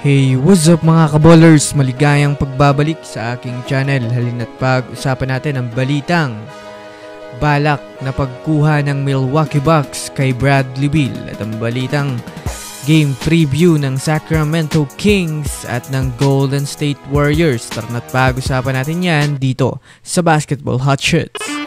Hey, what's up mga kaballers? Maligayang pagbabalik sa aking channel. Halina't pag-usapan natin ang balitang balak na pagkuha ng Milwaukee Bucks kay Bradley Beal at ang balitang game preview ng Sacramento Kings at ng Golden State Warriors. Tara na't pag-usapan natin yan dito sa Basketball Hot Shots.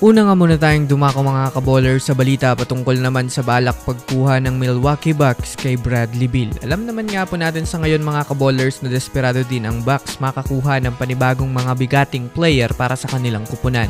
Una nga muna tayong dumako mga kaballers sa balita patungkol naman sa balak pagkuha ng Milwaukee Bucks kay Bradley Beal. Alam naman nga po natin sa ngayon mga kaballers na desperado din ang Bucks makakuha ng panibagong mga bigating player para sa kanilang kupunan.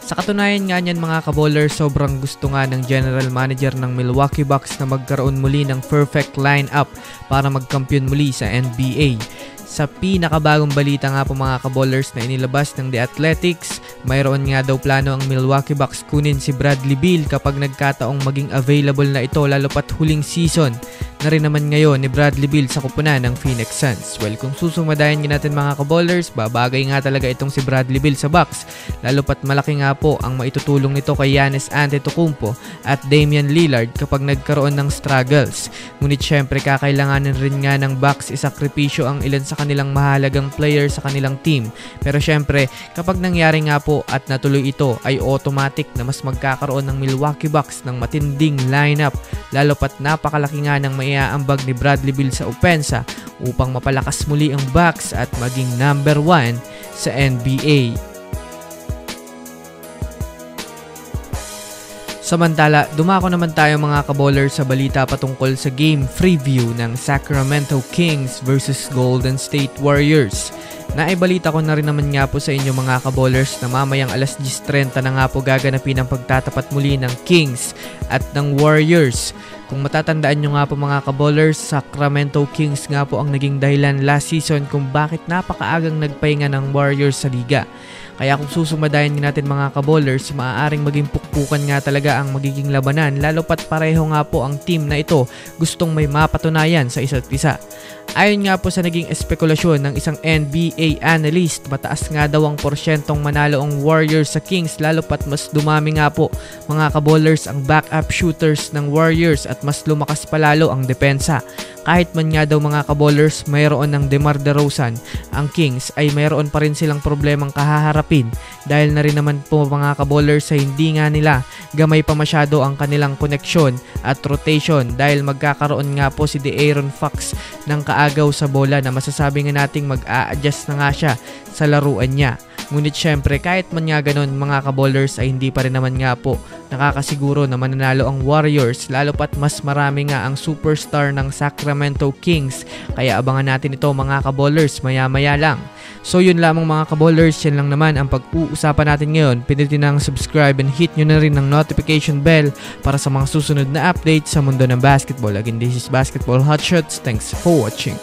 Sa katunayan nga niyan mga kaballers, sobrang gusto nga ng general manager ng Milwaukee Bucks na magkaroon muli ng perfect lineup para magkampiyon muli sa NBA. Sa pinakabagong balita nga po mga kaballers na inilabas ng The Athletics, mayroon nga daw plano ang Milwaukee Bucks kunin si Bradley Beal kapag nagkataong maging available na ito lalo pat huling season na rin naman ngayon ni Bradley Beal sa kupunan ng Phoenix Suns. Well, kung susumadayan natin mga kaballers, babagay nga talaga itong si Bradley Beal sa Bucks lalo pat malaki nga po ang maitutulong nito kay Giannis Antetokounmpo at Damian Lillard kapag nagkaroon ng struggles. Ngunit syempre kakailanganin rin nga ng Bucks isakripisyo ang ilan sa kanilang mahalagang player sa kanilang team. Pero syempre kapag nangyari nga po at natuloy ito ay automatic na mas magkakaroon ng Milwaukee Bucks ng matinding lineup lalo pat napakalaki nga ng maiaambag ni Bradley Beal sa opensa upang mapalakas muli ang Bucks at maging number 1 sa NBA. Samantala, dumako naman tayo mga kaballers sa balita patungkol sa game preview ng Sacramento Kings versus Golden State Warriors. Naibalita ko na rin naman nga po sa inyo mga kaballers na mamayang alas 10:30 na nga po gaganapin ang pagtatapat muli ng Kings at ng Warriors. Kung matatandaan nyo nga po mga kaballers, Sacramento Kings nga po ang naging dahilan last season kung bakit napakaagang nagpahinga ng Warriors sa liga. Kaya kung susumadayan natin mga kaballers, maaaring maging pukpukan nga talaga ang magiging labanan lalo pat pareho nga po ang team na ito gustong may mapatunayan sa isa't isa. Ayon nga po sa naging espekulasyon ng isang NBA analyst, mataas nga daw ang porsyentong manalo ang Warriors sa Kings lalo pat mas dumami nga po mga kaballers ang backup shooters ng Warriors at mas lumakas palalo ang depensa. Kahit man nga daw mga kaballers mayroon ng DeMar DeRozan, ang Kings ay mayroon pa rin silang problemang kahaharapin dahil na rin naman po mga kaballers sa hindi nga nila gamay pa masyado ang kanilang koneksyon at rotation dahil magkakaroon nga po si De'Aaron Fox ng kaagaw sa bola na masasabi nga nating mag-a-adjust na nga siya sa laruan niya. Ngunit syempre kahit man nga ganun mga kaballers ay hindi pa rin naman nga po nakakasiguro na mananalo ang Warriors lalo pat mas marami nga ang superstar ng Sacramento Kings kaya abangan natin ito mga kaballers maya maya lang. So yun lamang mga kaballers, yan lang naman ang pag-uusapan natin ngayon. Pindutin ang subscribe and hit nyo na rin ng notification bell para sa mga susunod na updates sa mundo ng basketball. Again, this is Basketball Hot Shots. Thanks for watching.